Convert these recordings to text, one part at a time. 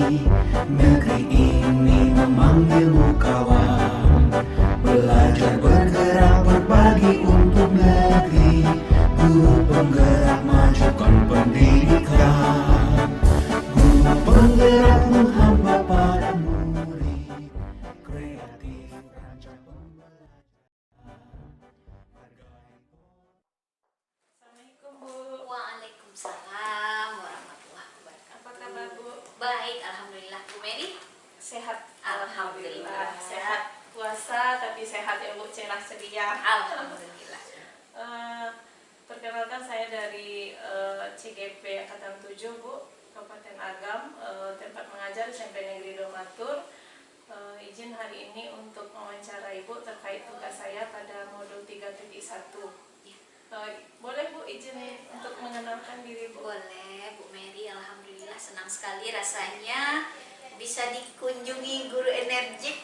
Negeri ini memanggilmu kawan, belajar bergerak berbagi untuk negeri. Guru penggerak majukan pendidikan, guru penggerak menghamba pada murid, kreatif rancang pembelajaran. Assalamualaikum Bu. Waalaikumsalam warahmatullahi wabarakatuh. Apa kabar Bu? Baik, alhamdulillah. Bu Mary Sehat. Alhamdulillah. Sehat. Puasa tapi sehat ya Bu, cerah ceria. Alhamdulillah. Perkenalkan saya dari CGP Angkatan 7 Bu, Kabupaten Agam, tempat mengajar SMP Negeri Domatur. Izin hari ini untuk mewawancara Ibu terkait tugas saya pada modul 3.1. Boleh Bu izin untuk mengenalkan diri Bu? Boleh Bu Mary, alhamdulillah senang sekali rasanya bisa dikunjungi guru energik.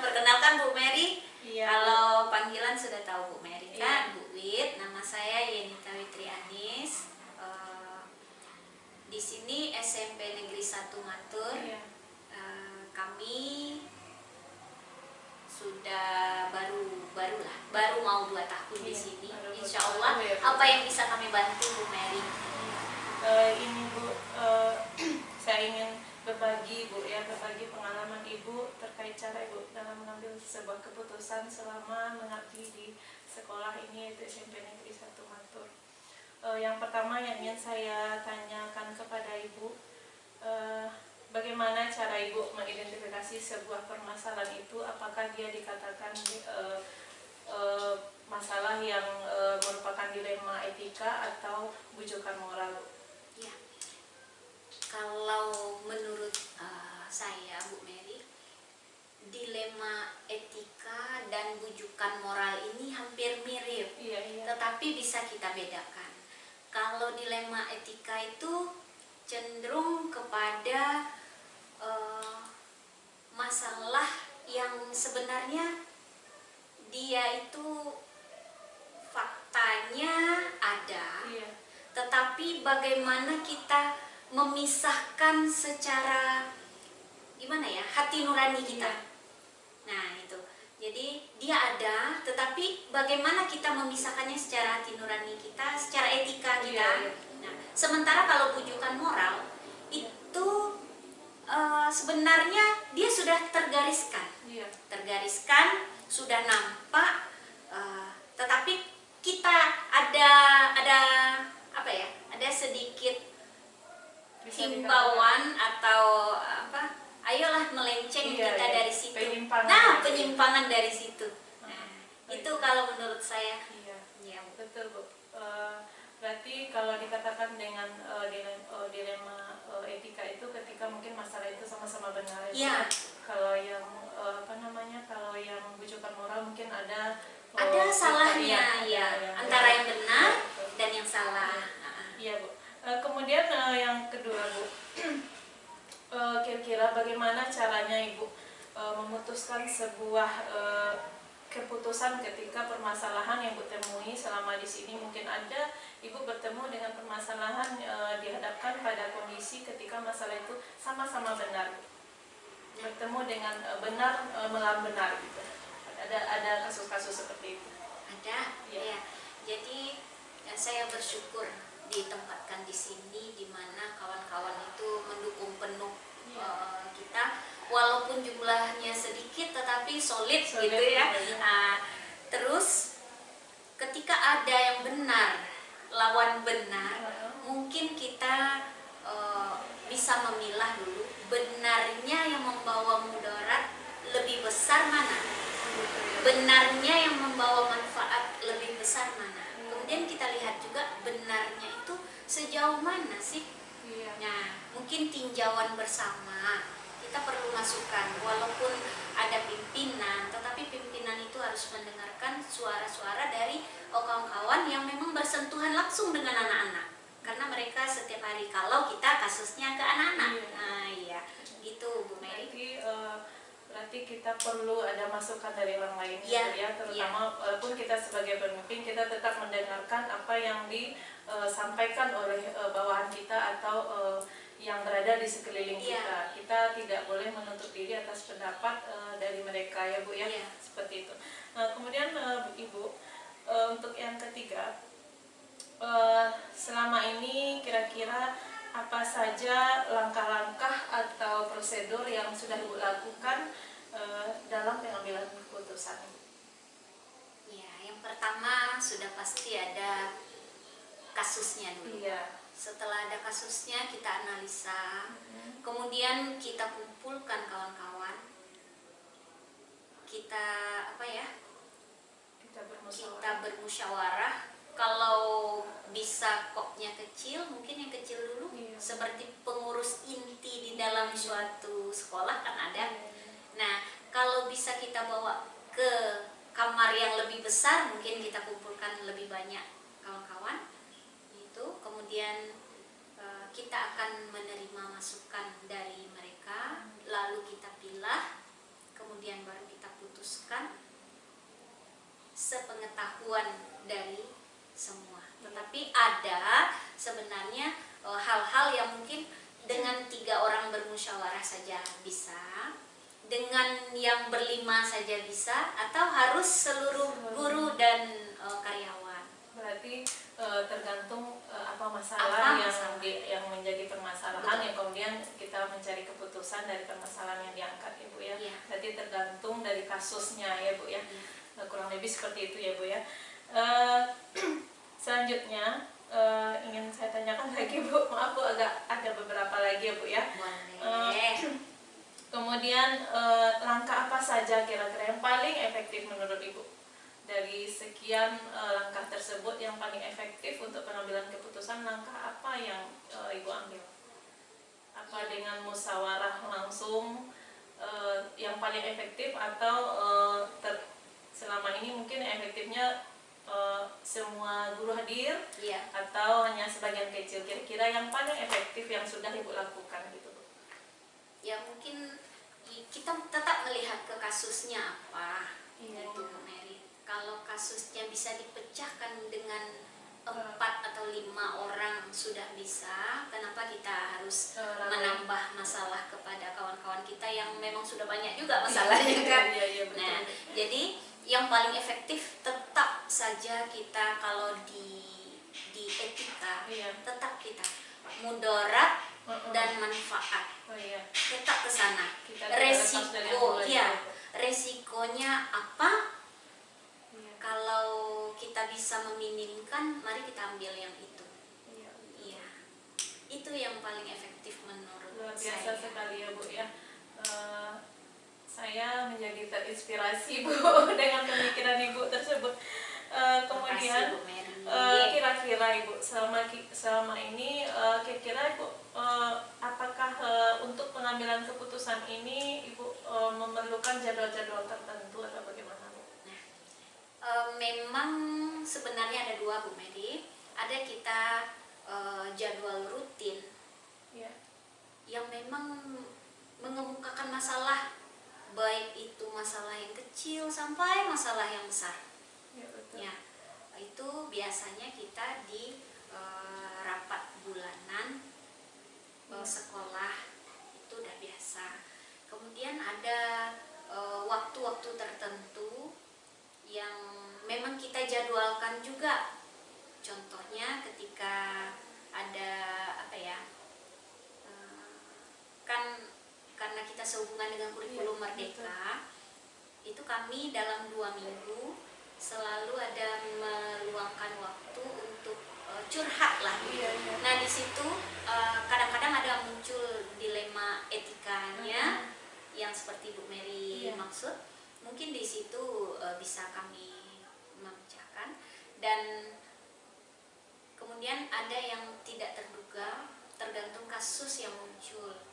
Perkenalkan Bu Mary. Iya. Kalau panggilan sudah tahu Bu Mary kan, Iya. Bu Wit. Nama saya Yenita Witri Anis. Di sini SMP Negeri 1 Matur. Iya. Kami sudah baru mau 2 tahun di Iya, sini. baru Insya 2 Allah tahun ya, Bu. apa yang bisa kami bantu Bu Mary? Ini Bu, saya ingin berbagi pengalaman Ibu terkait cara Ibu dalam mengambil sebuah keputusan selama mengabdi di sekolah ini, yaitu SMP Negeri 1 Matur. Yang pertama yang ingin saya tanyakan kepada Ibu, bagaimana cara Ibu mengidentifikasi sebuah permasalahan itu? Apakah dia dikatakan masalah yang merupakan dilema etika atau bujukan moral? Ya, kalau menurut saya Bu Mary, dilema etika dan bujukan moral ini hampir mirip, Iya. tetapi bisa kita bedakan. Kalau dilema etika itu cenderung kepada masalah yang sebenarnya dia itu faktanya ada, Iya. tetapi bagaimana kita memisahkan secara gimana ya, hati nurani kita. Iya. Nah itu, jadi dia ada, tetapi bagaimana kita memisahkannya secara hati nurani kita, secara etika kita. Iya. Nah, sementara kalau bujukan moral itu sebenarnya dia sudah tergariskan, Iya. sudah nampak, tetapi kita ada apa ya, ada sedikit Bisa himbauan atau apa, ayolah melenceng Iya, kita iya. dari situ. Penyimpangan Nah, dari situ. penyimpangan dari situ. Nah, baik. itu kalau menurut saya. Iya. Ya, Betul Bu. Berarti kalau dikatakan dengan dilema etika itu ketika mungkin masalah itu sama-sama benar. Iya. Kalau yang kalau yang bujukan moral mungkin ada salahnya, ya, antara yang benar Betul. dan yang salah. Iya Bu. Kemudian yang kedua Bu, kira-kira bagaimana caranya Ibu memutuskan sebuah keputusan ketika permasalahan yang Ibu temui selama di sini? Mungkin ada Ibu bertemu dengan permasalahan, dihadapkan pada kondisi ketika masalah itu sama-sama benar, bertemu dengan benar melawan benar gitu. Ada kasus-kasus seperti itu? Ada, Iya. ya. Jadi saya bersyukur ditempatkan di sini, di mana kawan-kawan itu mendukung penuh kita, walaupun jumlahnya sedikit tetapi solid gitu ya. Terus ketika ada yang benar lawan benar, mungkin kita bisa memilah dulu benarnya yang membawa mudarat lebih besar mana, benarnya yang membawa manfaat lebih besar mana. Kemudian kita lihat juga benarnya itu sejauh mana sih. Iya. Nah, mungkin tinjauan bersama kita perlu masukkan, walaupun ada pimpinan, tetapi pimpinan itu harus mendengarkan suara-suara dari kawan-kawan yang memang bersentuhan langsung dengan anak-anak, karena mereka setiap hari, kalau kita kasusnya ke anak-anak. Iya. Nah, iya, gitu Bu Mary. Berarti kita perlu ada masukan dari orang lain, Iya, ya, terutama walaupun kita sebagai pemimpin, kita tetap mendengarkan apa yang disampaikan oleh bawahan kita atau yang berada di sekeliling Iya. kita. Kita tidak boleh menuntut diri atas pendapat dari mereka ya Bu ya, Iya. seperti itu. Nah, kemudian Ibu, untuk yang ketiga, selama ini kira-kira apa saja langkah-langkah atau prosedur yang sudah Ibu lakukan dalam pengambilan keputusan? Ya, yang pertama sudah pasti ada kasusnya dulu. Iya. Setelah ada kasusnya kita analisa, kemudian kita kumpulkan kawan-kawan, kita kita bermusyawarah. Kalau bisa kopnya kecil, mungkin yang kecil dulu, Iya. seperti pengurus inti di dalam suatu sekolah kan ada. Nah, kalau bisa kita bawa ke kamar yang lebih besar, mungkin kita kumpulkan lebih banyak kawan-kawan. Itu kemudian kita akan menerima masukan dari mereka, lalu kita pilah, kemudian baru kita putuskan sepengetahuan dari semua. Tetapi ada sebenarnya hal-hal yang mungkin dengan 3 orang bermusyawarah saja bisa, dengan yang berlima saja bisa, atau harus seluruh guru dan karyawan. Berarti tergantung apa masalah yang menjadi permasalahan. Betul. Yang kemudian kita mencari keputusan dari permasalahan yang diangkat ya Bu ya. Iya. Berarti tergantung dari kasusnya ya Bu ya. Kurang lebih seperti itu ya Bu ya. Selanjutnya ingin saya tanyakan lagi Bu, maaf Bu, agak ada beberapa lagi ya Bu ya. Boleh. Kemudian langkah apa saja kira-kira yang paling efektif menurut Ibu? Dari sekian langkah tersebut, yang paling efektif untuk pengambilan keputusan, langkah apa yang Ibu ambil? Apa dengan musyawarah langsung yang paling efektif, atau selama ini mungkin efektifnya semua guru hadir, Iya. atau hanya sebagian kecil? Kira-kira yang paling efektif yang sudah Ibu lakukan gitu Bu? Ya mungkin kita tetap melihat ke kasusnya apa. Iya. Itu Bu Mary. Kalau kasusnya bisa dipecahkan dengan 4 atau 5 orang sudah bisa, kenapa kita harus menambah masalah kepada kawan-kawan kita yang memang sudah banyak juga masalahnya kan? Iya, betul. Nah, jadi yang paling efektif tetap saja kita kalau di etika, Iya. tetap kita mudarat dan manfaat, Oh iya. tetap ke sana. Kita tidak lepas dari yang mulai Resiko, ya, itu. resikonya apa? Iya. Kalau kita bisa meminimkan, mari kita ambil yang itu. Iya. Iya, itu yang paling efektif menurut Luar biasa saya. sekali ya Bu ya. Saya menjadi terinspirasi Bu dengan pemikiran Ibu tersebut. Kemudian Terima kasih, Bu Mary. kira-kira Ibu selama ini kira-kira Ibu apakah untuk pengambilan keputusan ini Ibu memerlukan jadwal-jadwal tertentu atau bagaimana Bu? Memang sebenarnya ada 2 Bu Mary. Ada kita jadwal rutin Iya. yang memang mengemukakan masalah, baik itu masalah yang kecil sampai masalah yang besar. Iya, betul. Ya, itu biasanya kita di rapat bulanan sekolah, itu udah biasa. Kemudian ada waktu-waktu tertentu yang memang kita jadwalkan juga. Contohnya ketika ada kan karena kita sehubungan dengan kurikulum Merdeka, itu kami dalam 2 minggu selalu ada meluangkan waktu untuk curhat lah. Iya. Nah di situ kadang-kadang ada muncul dilema etikanya yang seperti Bu Mary Iya. maksud. Mungkin di situ bisa kami memecahkan. Dan kemudian ada yang tidak terduga, tergantung kasus yang muncul.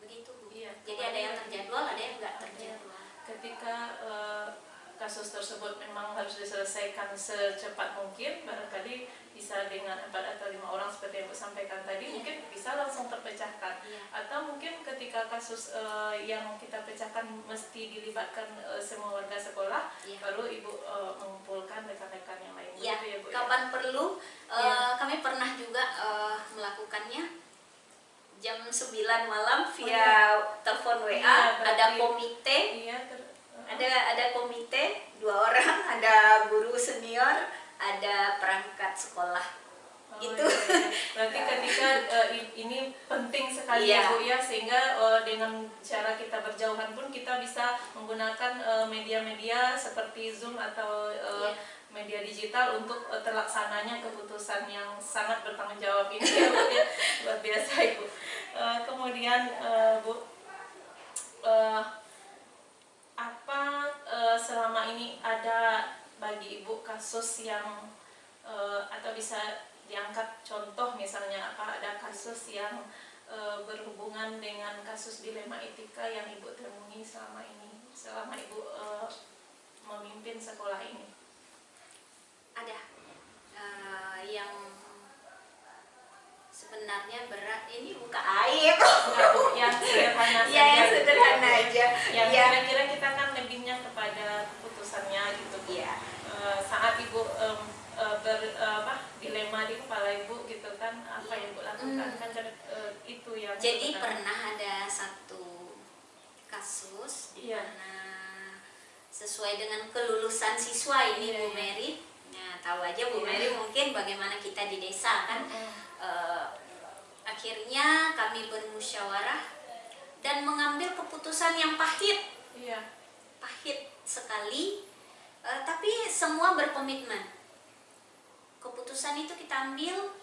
Begitu Bu. Iya. Jadi ada yang terjadwal, ada yang enggak terjadwal. Ketika kasus tersebut memang harus diselesaikan secepat mungkin, barangkali bisa dengan 4 atau 5 orang seperti yang Bu sampaikan tadi, Iya. mungkin bisa langsung terpecahkan. Iya. Atau mungkin ketika kasus yang kita pecahkan mesti dilibatkan semua warga sekolah, Iya. baru Ibu mengumpulkan rekan-rekan yang lain. Ya, Begitu ya, Bu, ya? kapan perlu Iya. kami pernah juga melakukannya jam 9 malam via telepon WA. Iya, berarti- Ada komite, Iya, ada komite 2 orang, ada guru senior, ada perangkat sekolah. Gitu. Iya. Berarti ketika ini penting sekali Iya. ya Bu ya, sehingga dengan cara kita berjauhan pun kita bisa menggunakan media-media seperti Zoom atau Iya. media digital untuk terlaksananya keputusan yang sangat bertanggung jawab ini ya Bu ya. Luar biasa Ibu. Kemudian Bu, apa selama ini ada bagi Ibu kasus yang atau bisa diangkat contoh, misalnya apa ada kasus yang berhubungan dengan kasus dilema etika yang Ibu temui selama ini, selama Ibu memimpin sekolah ini? Ada yang sebenarnya berat, ini buka aib. Enggak Bu, yang sederhana Iya, yang saja. sederhana aja. Yang Iya. kira-kira kita kan lebihnya kepada keputusannya gitu Bu. Iya. Saat Ibu dilema di kepala Ibu gitu kan, apa yang Ibu lakukan kan itu yang Jadi sebenarnya. pernah ada satu kasus di Iya. mana sesuai dengan kelulusan siswa ini Iya, Bu iya. Mary. Nah, tahu aja Bu Iya. Mary mungkin bagaimana kita di desa kan. Akhirnya kami bermusyawarah dan mengambil keputusan yang pahit. Iya. Pahit sekali, tapi semua berkomitmen. Keputusan itu kita ambil,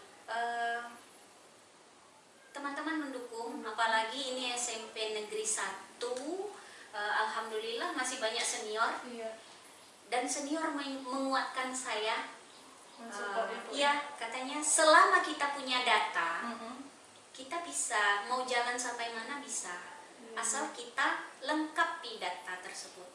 teman-teman mendukung, apalagi ini SMP Negeri 1. Alhamdulillah masih banyak senior, Iya. dan senior menguatkan saya. Mensupport Ibu. Iya, katanya selama kita punya data, Mm-mm. kita bisa mau jalan sampai mana bisa, asal kita lengkapi data tersebut.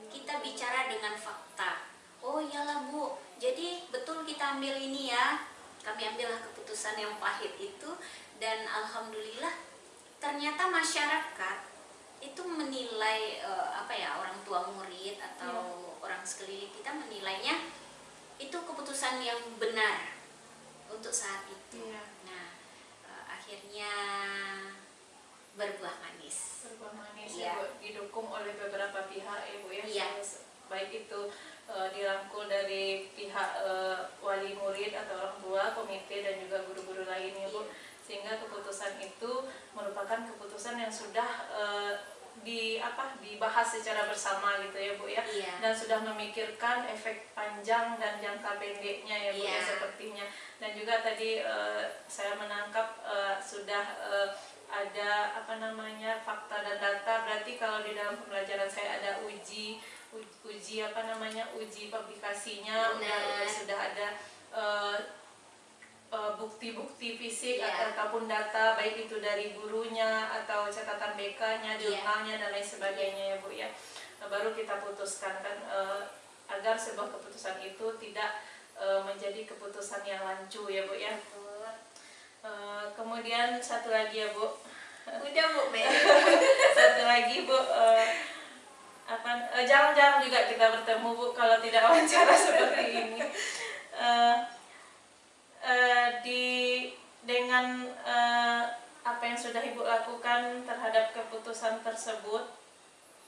Kita bicara dengan fakta. Oh iyalah Bu, jadi betul kita ambil ini ya. Kami ambillah keputusan yang pahit itu, dan alhamdulillah ternyata masyarakat itu menilai orang tua murid atau orang sekeliling kita menilainya itu keputusan yang benar untuk saat itu. Iya. Nah, akhirnya berbuah manis. Berbuah manis Iya. ya Bu, didukung oleh beberapa pihak ya Bu ya. Iya. Baik itu dirangkul dari pihak wali murid atau orang tua, komite, dan juga guru-guru lain ya Bu. Sehingga keputusan itu merupakan keputusan yang sudah dibahas secara bersama gitu ya Bu ya. Iya. Dan sudah memikirkan efek panjang dan jangka pendeknya ya Bu ya, Iya. sepertinya. Dan juga tadi saya menangkap sudah ada fakta dan data. Berarti kalau di dalam pembelajaran saya ada uji publikasinya, sudah ada bukti-bukti fisik Iya. ataupun data, baik itu dari gurunya atau catatan BK-nya, jurnalnya, dan lain sebagainya ya Bu ya. Baru kita putuskan kan, agar sebuah keputusan itu tidak menjadi keputusan yang rancu ya Bu ya. Kemudian satu lagi ya Bu. Udah Bu Mary. Satu lagi Bu, jarang-jarang juga kita bertemu Bu kalau tidak wawancara seperti ini. Dengan apa yang sudah Ibu lakukan terhadap keputusan tersebut,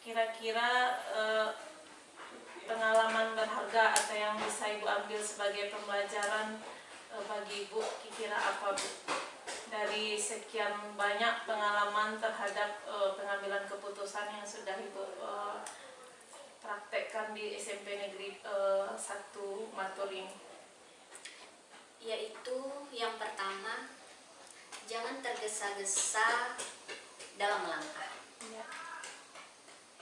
kira-kira pengalaman berharga atau yang bisa Ibu ambil sebagai pembelajaran bagi Ibu, kira-kira apa Bu? Dari sekian banyak pengalaman terhadap pengambilan keputusan yang sudah Ibu praktekkan di SMP Negeri 1 Matur ini. Yaitu yang pertama, jangan tergesa-gesa dalam melangkah. Ya.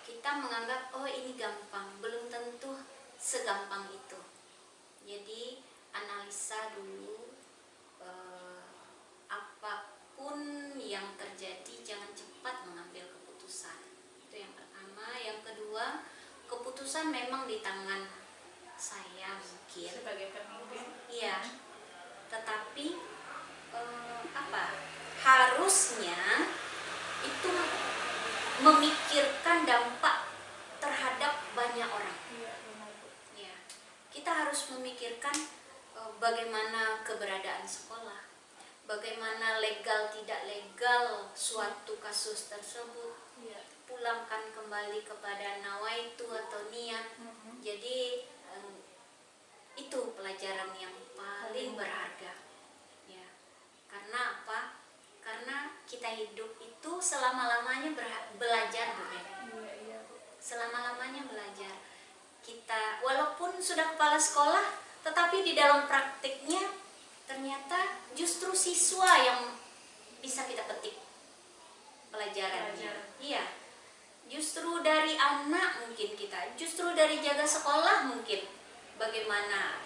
Kita menganggap oh ini gampang, belum tentu segampang itu. Jadi analisa dulu, apapun yang terjadi jangan cepat mengambil keputusan. Itu yang pertama. Yang kedua, keputusan memang di tangan saya mungkin. Sebagai pemimpin. Iya. Tetapi harusnya itu memikirkan dampak terhadap banyak orang. Iya, benar Bu. Ya, kita harus memikirkan bagaimana keberadaan sekolah, bagaimana legal tidak legal begal suatu kasus tersebut, Iya. pulangkan kembali kepada nawaitu atau niat. Jadi itu pelajaran yang paling berharga ya. Karena apa? Karena kita hidup itu selama-lamanya belajar, Bu Ben. Iya, iya, Bu. Selama-lamanya belajar. Kita walaupun sudah kepala sekolah, tetapi di dalam praktiknya ternyata justru siswa yang bisa kita petik pelajarannya. Iya. Justru dari anak mungkin kita, justru dari jaga sekolah mungkin bagaimana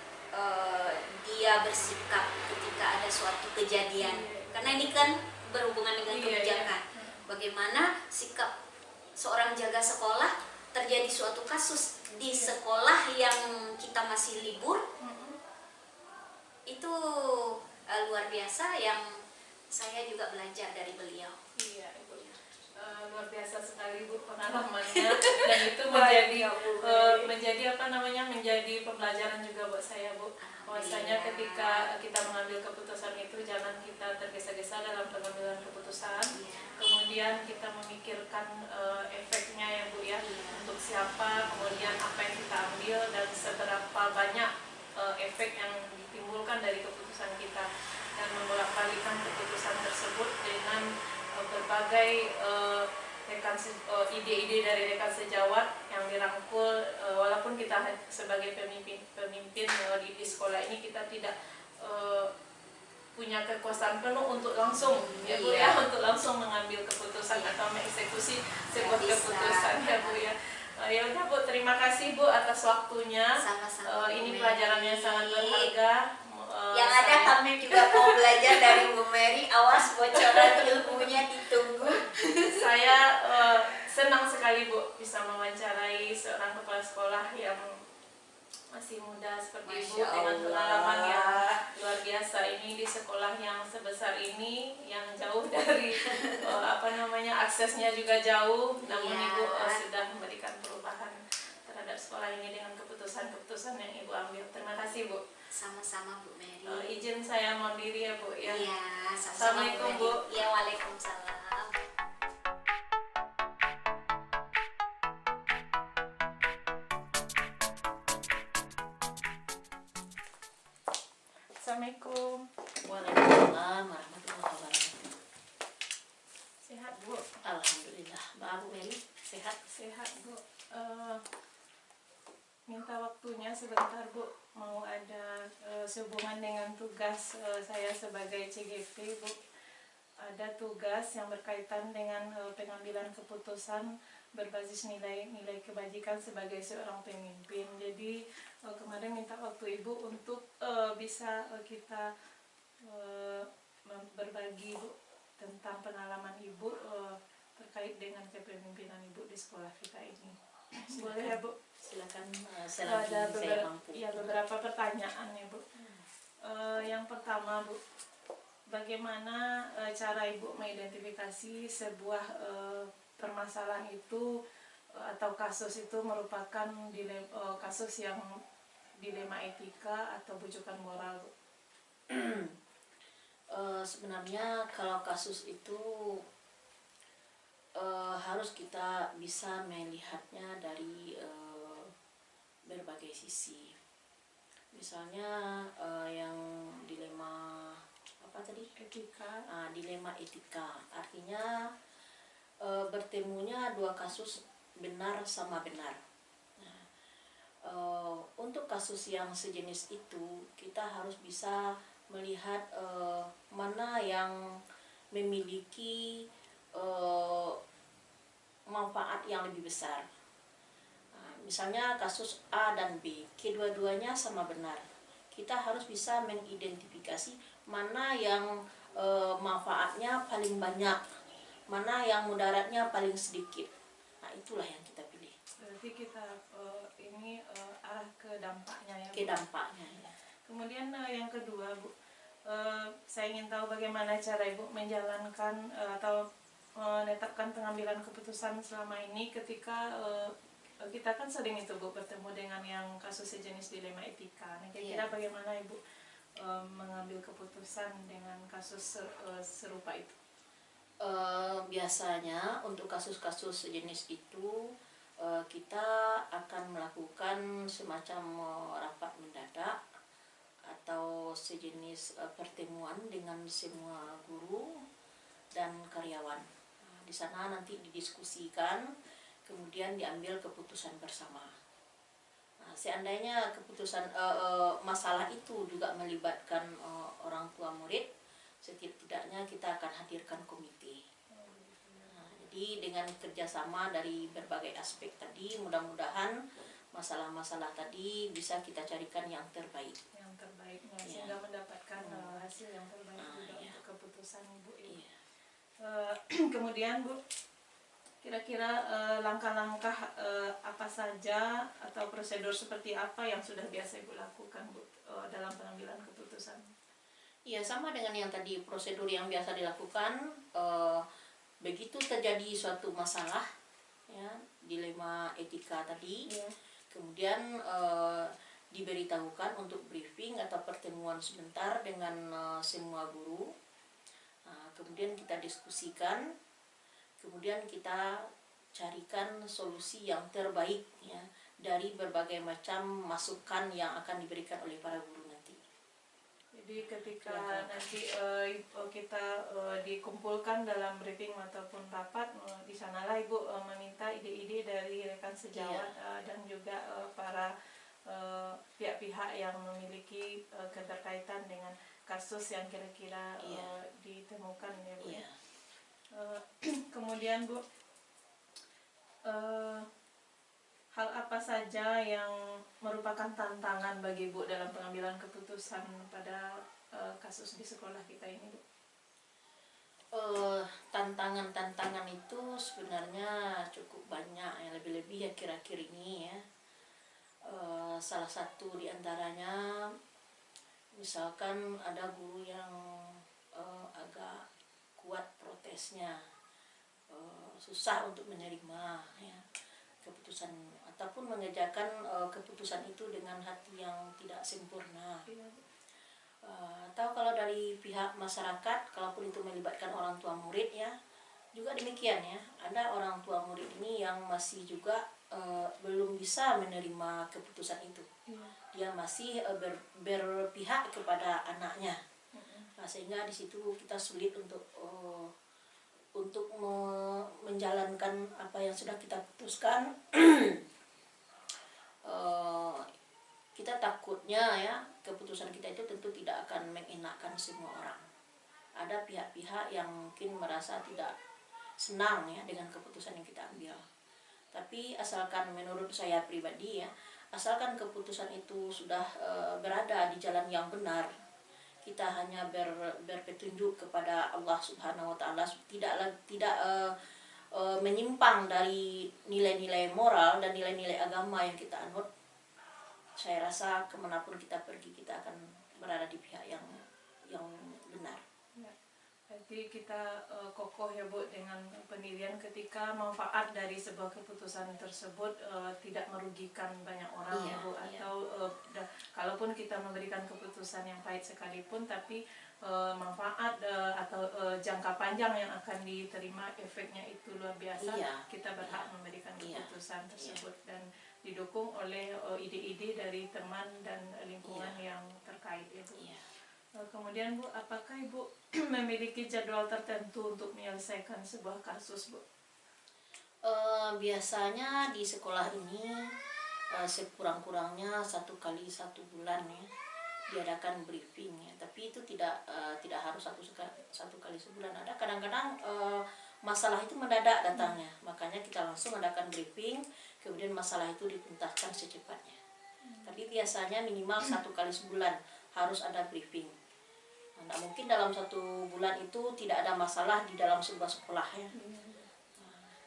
dia bersikap ketika ada suatu kejadian. Karena ini kan berhubungan dengan kebijakan. Bagaimana sikap seorang jaga sekolah terjadi suatu kasus di sekolah yang kita masih libur, itu luar biasa yang saya juga belajar dari beliau. Iya, Ibu. Luar biasa sekali Bu pengalamannya, dan itu menjadi menjadi pembelajaran juga buat saya, Bu. Bahwasanya ketika kita mengambil keputusan itu jangan kita tergesa-gesa dalam pengambilan keputusan. Kemudian kita memikirkan efeknya ya Bu ya, untuk siapa, kemudian apa yang kita ambil dan seberapa banyak efek yang ditimbulkan dari keputusan kita, dan membolak-balikkan keputusan tersebut dengan berbagai ide-ide dari rekan sejawat yang dirangkul. Walaupun kita sebagai pemimpin di sekolah ini kita tidak punya kekuasaan penuh untuk langsung ya Bu ya, untuk langsung mengambil keputusan atau mengeksekusi sebuah keputusan ya Bu ya. Ya udah Bu, terima kasih Bu atas waktunya. Sama-sama. Ini pelajaran yang sangat berharga. Yang ada kami juga mau belajar dari Bu Mary. Awas bocoran ilmunya ditunggu. Saya senang sekali Bu bisa mewawancarai seorang kepala sekolah yang masih muda seperti Ibu, dengan pengalaman yang luar biasa ini di sekolah yang sebesar ini, yang jauh dari aksesnya juga jauh, namun Ibu sudah memberikan perubahan terhadap sekolah ini dengan keputusan-keputusan yang Ibu ambil. Terima kasih Bu. Sama-sama Bu Mary. Izin saya mohon diri ya Bu ya. Iya, sama-sama Assalamualaikum Bu Bu. Mary. Ya, waalaikumsalam. Assalamualaikum. Waalaikumsalam warahmatullahi wabarakatuh. Sehat Bu? Alhamdulillah. Mbak Bu Mary sehat? Sehat Bu. Minta waktunya sebentar Bu, mau ada sehubungan dengan tugas saya sebagai CGP Bu. Ada tugas yang berkaitan dengan pengambilan keputusan berbasis nilai kebajikan sebagai seorang pemimpin. Jadi kemarin minta waktu Ibu untuk bisa kita berbagi Bu tentang pengalaman Ibu terkait dengan kepemimpinan Ibu di sekolah kita ini. Boleh ya Bu? Silakan. Ada Saya mampu. beberapa pertanyaan ya Bu. Yang pertama Bu, bagaimana cara Ibu mengidentifikasi sebuah permasalahan itu atau kasus itu merupakan kasus yang dilema etika atau bujukan moral Bu? Sebenarnya kalau kasus itu harus kita bisa melihatnya dari berbagai sisi. Misalnya yang dilema apa tadi? Etika. Dilema etika, artinya bertemunya dua kasus benar sama benar. Untuk kasus yang sejenis itu kita harus bisa melihat mana yang memiliki manfaat yang lebih besar. Misalnya kasus A dan B, kedua-duanya sama benar. Kita harus bisa mengidentifikasi mana yang manfaatnya paling banyak, mana yang mudaratnya paling sedikit. Nah, itulah yang kita pilih. Berarti kita ini arah ke dampaknya ya Bu? Ke dampaknya ya. Kemudian yang kedua Bu, saya ingin tahu bagaimana cara Ibu menjalankan atau menetapkan pengambilan keputusan selama ini ketika kita kan sering itu Bu bertemu dengan yang kasus sejenis dilema etika. Nah, kira-kira bagaimana Ibu mengambil keputusan dengan kasus serupa itu? Biasanya untuk kasus-kasus sejenis itu kita akan melakukan semacam rapat mendadak atau sejenis pertemuan dengan semua guru dan karyawan. Di sana nanti didiskusikan, kemudian diambil keputusan bersama. Seandainya keputusan masalah itu juga melibatkan orang tua murid, setidaknya kita akan hadirkan komite. Jadi dengan kerjasama dari berbagai aspek tadi, mudah-mudahan masalah-masalah tadi bisa kita carikan yang terbaik. Yang terbaik, sehingga mendapatkan hasil yang terbaik juga untuk keputusan Ibu. Kemudian Bu, kira-kira langkah-langkah apa saja atau prosedur seperti apa yang sudah biasa Ibu lakukan Bu dalam pengambilan keputusan? Iya, sama dengan yang tadi, prosedur yang biasa dilakukan. Begitu terjadi suatu masalah, ya, dilema etika tadi, kemudian diberitahukan untuk briefing atau pertemuan sebentar dengan semua guru. Kemudian kita diskusikan, kemudian kita carikan solusi yang terbaik, ya, dari berbagai macam masukan yang akan diberikan oleh para guru nanti. Jadi ketika nanti kita dikumpulkan dalam briefing ataupun rapat, di sanalah Ibu meminta ide-ide dari rekan sejawat dan juga para pihak-pihak yang memiliki keterkaitan dengan kasus yang kira-kira ditemukan, ya Bu. Kemudian Bu, hal apa saja yang merupakan tantangan bagi Bu dalam pengambilan keputusan pada kasus di sekolah kita ini, Bu? Tantangan-tantangan itu sebenarnya cukup banyak, ya, lebih-lebih akhir-akhir ini, ya. Salah satu diantaranya, misalkan ada guru yang agak kuat protesnya, susah untuk menerima, ya, keputusan ataupun mengerjakan keputusan itu dengan hati yang tidak sempurna. Atau kalau dari pihak masyarakat, kalaupun itu melibatkan orang tua murid, ya, juga demikian, ya. Ada orang tua murid ini yang masih juga belum bisa menerima keputusan itu. Dia masih berpihak kepada anaknya. Sehingga di situ kita sulit untuk menjalankan apa yang sudah kita putuskan. Kita takutnya, ya, keputusan kita itu tentu tidak akan mengenakkan semua orang. Ada pihak-pihak yang mungkin merasa tidak senang, ya, dengan keputusan yang kita ambil. Tapi asalkan menurut saya pribadi, ya, asalkan keputusan itu sudah berada di jalan yang benar, kita hanya berpetunjuk kepada Allah Subhanahu wa Ta'ala, tidak menyimpang dari nilai-nilai moral dan nilai-nilai agama yang kita anut, saya rasa kemanapun kita pergi kita akan berada di pihak yang benar. Berarti kita kokoh, ya Bu, dengan pendirian ketika manfaat dari sebuah keputusan tersebut tidak merugikan banyak orang, ya Bu. Atau kalaupun kita memberikan keputusan yang pahit sekalipun, tapi manfaat atau jangka panjang yang akan diterima efeknya itu luar biasa, kita berhak memberikan keputusan tersebut dan didukung oleh ide-ide dari teman dan lingkungan yang terkait, ya Bu. Kemudian Bu, apakah Ibu memiliki jadwal tertentu untuk menyelesaikan sebuah kasus, Bu? Biasanya di sekolah ini sekurang-kurangnya 1 kali 1 bulan, ya, diadakan briefing, ya. Tapi itu tidak harus satu kali sebulan. Ada kadang-kadang masalah itu mendadak datangnya, makanya kita langsung adakan briefing, kemudian masalah itu dituntaskan secepatnya. Tapi biasanya minimal 1 kali sebulan harus ada briefing. Nah, mungkin dalam 1 bulan itu tidak ada masalah di dalam sebuah sekolah, ya.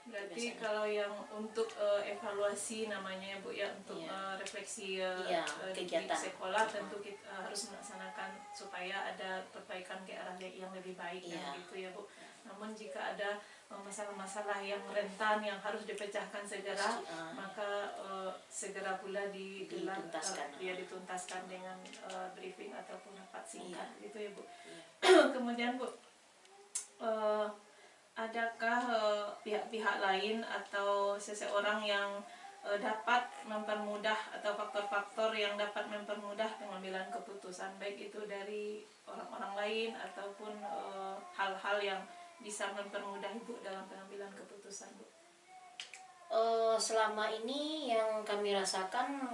Berarti kalau yang untuk evaluasi namanya, Bu, ya, untuk refleksi kegiatan di sekolah, tentu kita harus melaksanakan supaya ada perbaikan ke arah yang lebih baik, gitu, ya Bu. Namun jika ada masalah-masalah yang rentan yang harus dipecahkan segera, maka segera pula dituntaskan dengan briefing ataupun rapat singkat, gitu, ya Bu. Kemudian Bu, adakah pihak-pihak lain atau seseorang yang dapat mempermudah atau faktor-faktor yang dapat mempermudah pengambilan keputusan, baik itu dari orang-orang lain ataupun hal-hal yang bisa mempermudah Ibu dalam pengambilan keputusan, Bu? Selama ini yang kami rasakan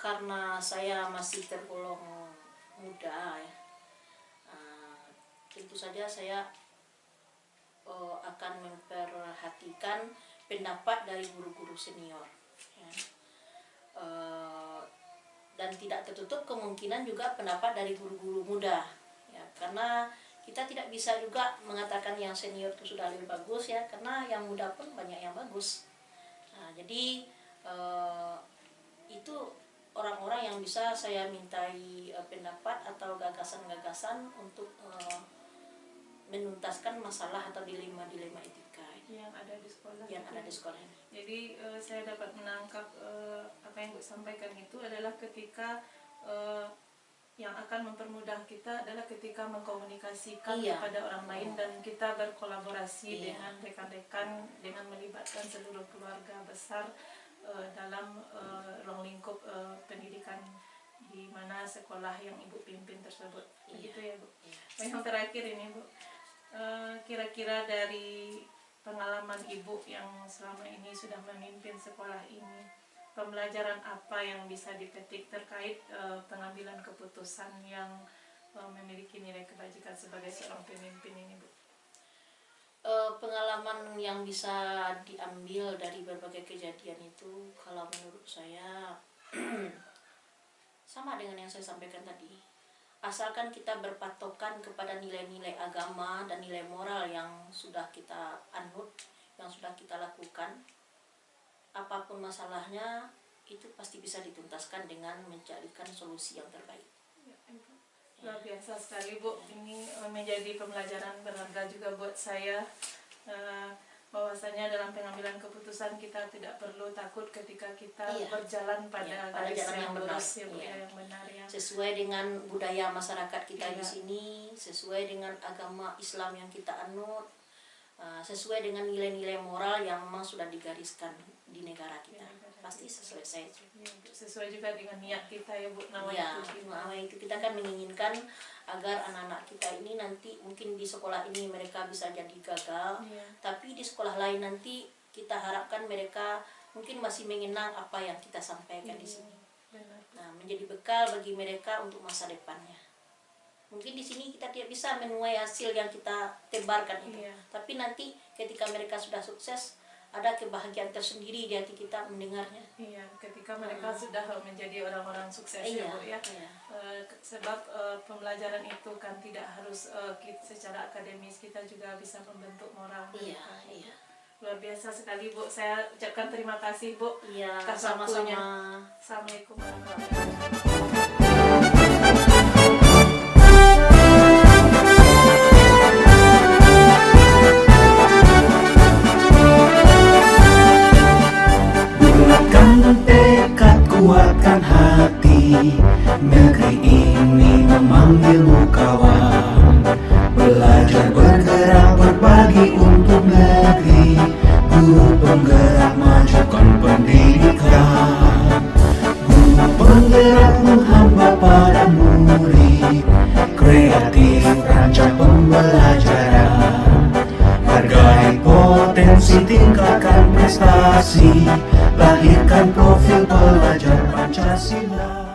karena saya masih tergolong muda ya, tentu saja saya akan memperhatikan pendapat dari guru-guru senior ya. Dan tidak tertutup kemungkinan juga pendapat dari guru-guru muda ya, karena kita tidak bisa juga mengatakan yang senior itu sudah lebih bagus ya, karena yang muda pun banyak yang bagus. Nah, jadi itu orang-orang yang bisa saya mintai pendapat atau gagasan-gagasan untuk menuntaskan masalah atau dilema-dilema etika yang ada di sekolah. Ini. Jadi saya dapat menangkap apa yang Bu sampaikan itu adalah ketika yang akan mempermudah kita adalah ketika mengkomunikasikan kepada orang lain dan kita berkolaborasi dengan rekan-rekan, dengan melibatkan seluruh keluarga besar dalam ruang lingkup pendidikan di mana sekolah yang Ibu pimpin tersebut. Begitu ya, Bu. Yang terakhir ini, Bu, kira-kira dari pengalaman Ibu yang selama ini sudah memimpin sekolah ini, pembelajaran apa yang bisa dipetik terkait pengambilan keputusan yang memiliki nilai kebajikan sebagai seorang pemimpin ini, Bu? Pengalaman yang bisa diambil dari berbagai kejadian itu, kalau menurut saya sama dengan yang saya sampaikan tadi. Asalkan kita berpatokan kepada nilai-nilai agama dan nilai moral yang sudah kita anut, yang sudah kita lakukan, apapun masalahnya itu pasti bisa dituntaskan dengan mencarikan solusi yang terbaik. Luar biasa sekali, Bu. Ini menjadi pembelajaran berharga juga buat saya, bahwasanya dalam pengambilan keputusan kita tidak perlu takut ketika kita berjalan pada garis yang lurus, ya, Bu, yang benar ya. Sesuai dengan budaya masyarakat kita di sini, sesuai dengan agama Islam yang kita anut, sesuai dengan nilai-nilai moral yang memang sudah digariskan di negara kita. Pasti selesai. Sesuai juga dengan niat kita ya, Bu. Nama itu kita kan menginginkan agar anak-anak kita ini nanti mungkin di sekolah ini mereka bisa jadi gagal, tapi di sekolah lain nanti kita harapkan mereka mungkin masih mengenang apa yang kita sampaikan di sini. Nah, menjadi bekal bagi mereka untuk masa depannya. Mungkin di sini kita tidak bisa menuai hasil yang kita tebarkan itu, tapi nanti ketika mereka sudah sukses, ada kebahagiaan tersendiri di hati kita mendengarnya. Iya, ketika mereka sudah menjadi orang-orang sukses, ya, Bu, ya. Sebab pembelajaran itu kan tidak harus secara akademis, kita juga bisa membentuk moral. Iya. Luar biasa sekali, Bu. Saya ucapkan terima kasih, Bu. Iya, atas sama-sama. waktunya. Assalamualaikum warahmatullahi wabarakatuh. Tekad, kuatkan hati, negeri ini memanggilmu kawan. Belajar, bergerak, berbagi untuk negeri, guru penggerak majukan pendidikan. Guru penggerak menghamba pada murid, kreatif rancang pembelajaran. Hargai potensi, tingkatkan prestasi, lahirkan profil pelajar Pancasila.